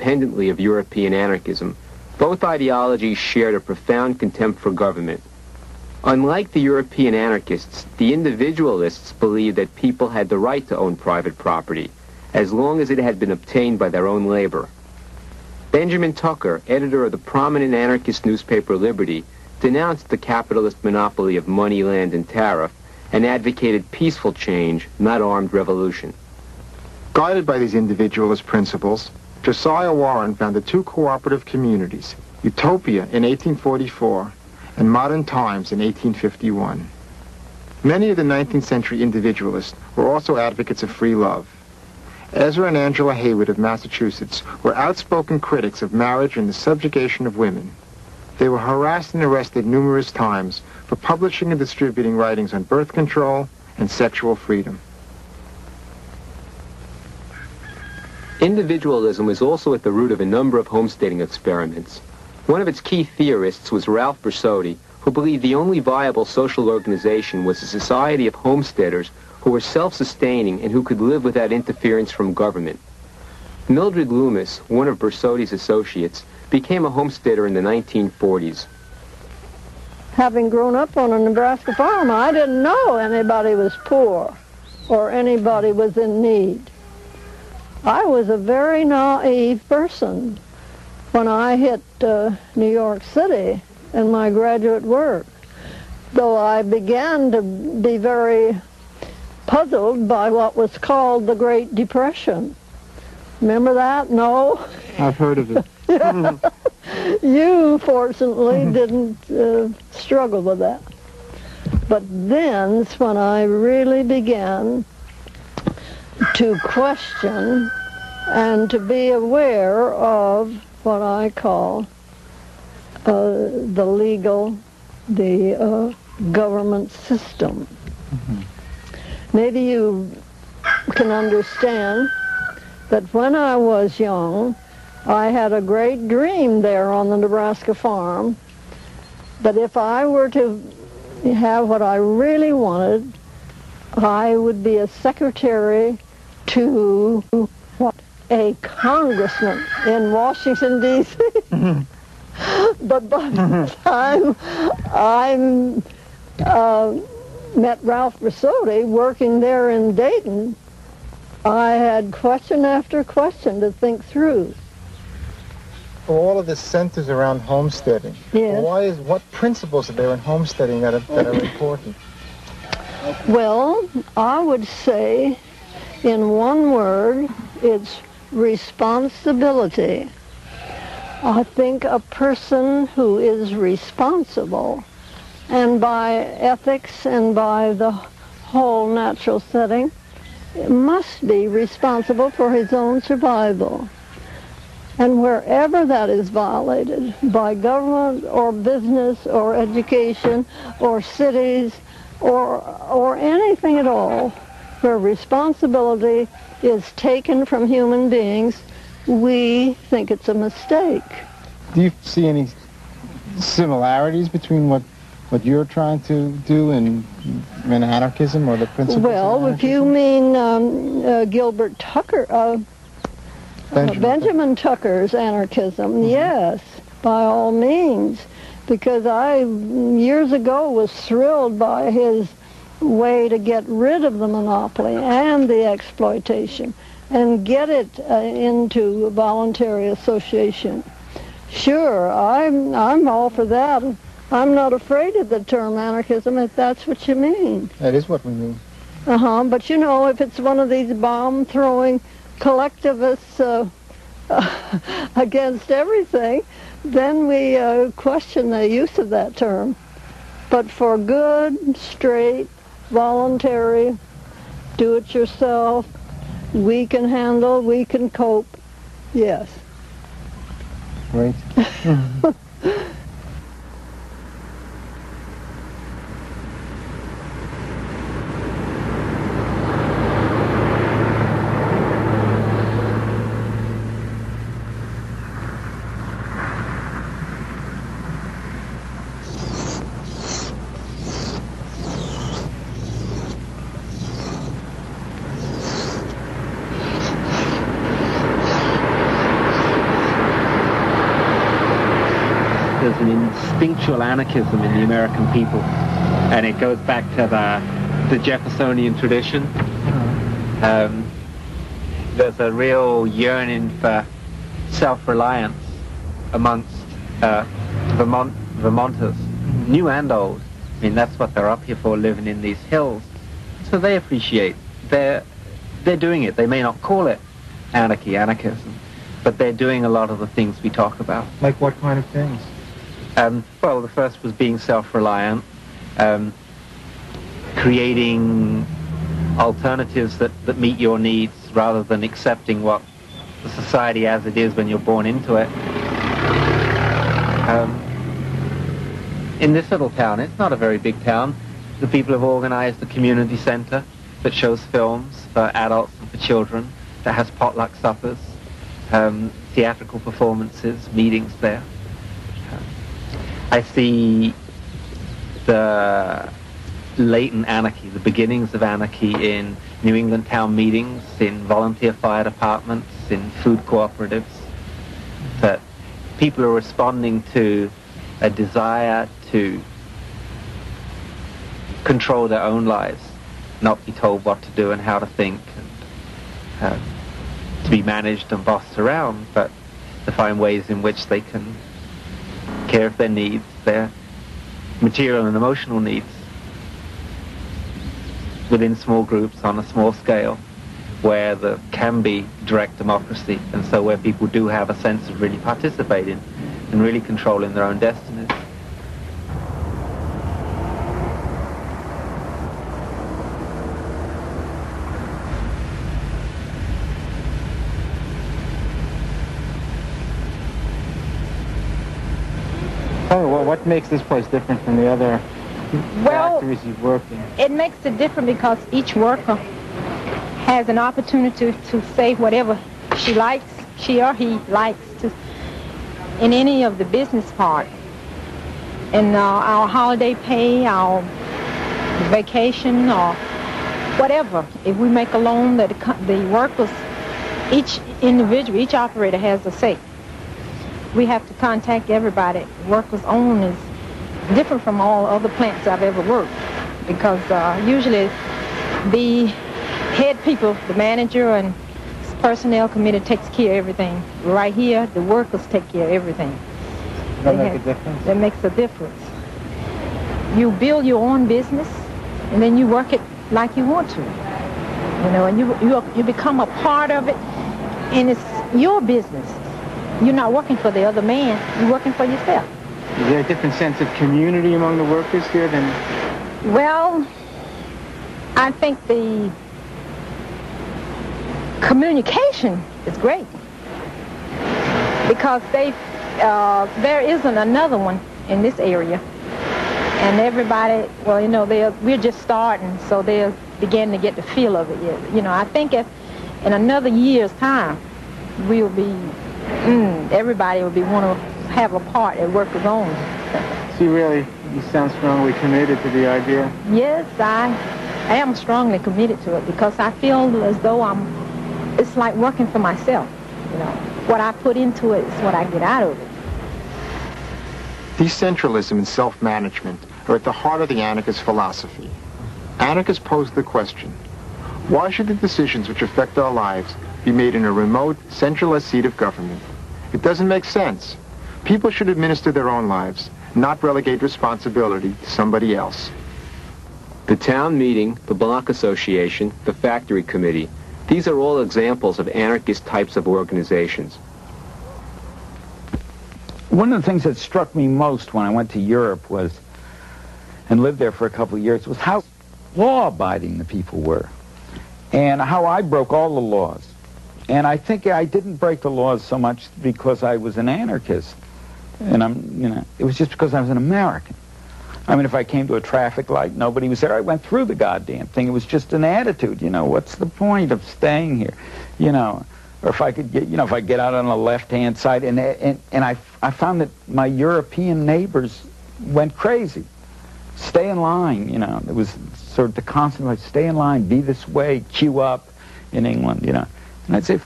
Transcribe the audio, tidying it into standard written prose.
independently of European anarchism, both ideologies shared a profound contempt for government. Unlike the European anarchists, the individualists believed that people had the right to own private property, as long as it had been obtained by their own labor. Benjamin Tucker, editor of the prominent anarchist newspaper Liberty, denounced the capitalist monopoly of money, land, and tariff, and advocated peaceful change, not armed revolution. Guided by these individualist principles, Josiah Warren founded two cooperative communities, Utopia in 1844 and Modern Times in 1851. Many of the 19th century individualists were also advocates of free love. Ezra and Angela Haywood of Massachusetts were outspoken critics of marriage and the subjugation of women. They were harassed and arrested numerous times for publishing and distributing writings on birth control and sexual freedom. Individualism was also at the root of a number of homesteading experiments. One of its key theorists was Ralph Bersotti, who believed the only viable social organization was a society of homesteaders who were self-sustaining and who could live without interference from government. Mildred Loomis, one of Bersotti's associates, became a homesteader in the 1940s. Having grown up on a Nebraska farm, I didn't know anybody was poor or anybody was in need. I was a very naive person when I hit New York City in my graduate work, though I began to be very puzzled by what was called the Great Depression. Remember that? No? I've heard of it. You, fortunately, didn't struggle with that. But then's when I really began to question and to be aware of what I call the government system. Mm-hmm. Maybe you can understand that when I was young, I had a great dream there on the Nebraska farm that if I were to have what I really wanted, I would be a secretary to a congressman in Washington, D.C. Mm-hmm. But by the time I met Ralph Bersotti working there in Dayton, I had question after question to think through. All of this centers around homesteading. Yes. What principles are there in homesteading that are important? Well, I would say, in one word, it's responsibility. I think a person who is responsible, and by ethics and by the whole natural setting, must be responsible for his own survival. And wherever that is violated by government or business or education or cities or anything at all, where responsibility is taken from human beings, we think it's a mistake. Do you see any similarities between what you're trying to do in anarchism or the principles Well, of anarchism? If you mean Gilbert Tucker, Benjamin Tucker's anarchism, mm-hmm. Yes, by all means, because I, years ago, was thrilled by his way to get rid of the monopoly and the exploitation and get it into voluntary association. Sure, I'm all for that. I'm not afraid of the term anarchism, if that's what you mean. That is what we mean. But you know, if it's one of these bomb-throwing collectivists against everything, then we question the use of that term. But for good, straight, voluntary, do-it-yourself, we can handle, we can cope, yes. Great. there's an instinctual anarchism in the American people, and it goes back to the Jeffersonian tradition. There's a real yearning for self-reliance amongst Vermonters, new and old. I mean, that's what they're up here for, living in these hills. So they appreciate. They're doing it. They may not call it anarchism, but they're doing a lot of the things we talk about. Like what kind of things? Well, the first was being self-reliant, creating alternatives that meet your needs rather than accepting what the society as it is when you're born into it. In this little town, it's not a very big town, the people have organized a community center that shows films for adults and for children, that has potluck suppers, theatrical performances, meetings there. I see the latent anarchy, the beginnings of anarchy in New England town meetings, in volunteer fire departments, in food cooperatives, that people are responding to a desire to control their own lives, not be told what to do and how to think, and to be managed and bossed around, but to find ways in which they can care for their needs, their material and emotional needs, within small groups on a small scale, where there can be direct democracy, and so where people do have a sense of really participating and really controlling their own destinies. Oh, well, what makes this place different from the other factories you've worked in? It makes it different because each worker has an opportunity to say whatever she or he likes to in any of the business part. And our holiday pay, our vacation, or whatever. If we make a loan, that the workers, each individual, each operator has a say. We have to contact everybody. Workers' own is different from all other plants I've ever worked, because usually the head people, the manager and personnel committee takes care of everything. Right here, the workers take care of everything. Does that make a difference? That makes a difference. You build your own business, and then you work it like you want to. You know, and you become a part of it, and it's your business. You're not working for the other man, you're working for yourself. Is there a different sense of community among the workers here than... Well, I think the communication is great, because there isn't another one in this area, and everybody, well, you know, we're just starting, so they're beginning to get the feel of it. You know, I think if in another year's time we'll be, everybody will be want to have a part at Workers' Own. So you sound strongly committed to the idea? Yes, I am strongly committed to it, because I feel as though it's like working for myself. You know, what I put into it is what I get out of it. Decentralism and self-management are at the heart of the anarchist philosophy. Anarchists pose the question, why should the decisions which affect our lives be made in a remote, centralized seat of government? It doesn't make sense. People should administer their own lives, not relegate responsibility to somebody else. The town meeting, the block association, the factory committee, these are all examples of anarchist types of organizations. One of the things that struck me most when I went to Europe and lived there for a couple of years, was how law-abiding the people were, and how I broke all the laws. And I think I didn't break the laws so much because I was an anarchist, and it was just because I was an American. I mean, if I came to a traffic light, nobody was there, I went through the goddamn thing. It was just an attitude, what's the point of staying here, or if I could get, if I get out on the left-hand side, and I found that my European neighbors went crazy. Stay in line, it was sort of the constant, like, stay in line, be this way, queue up in England, and I'd say,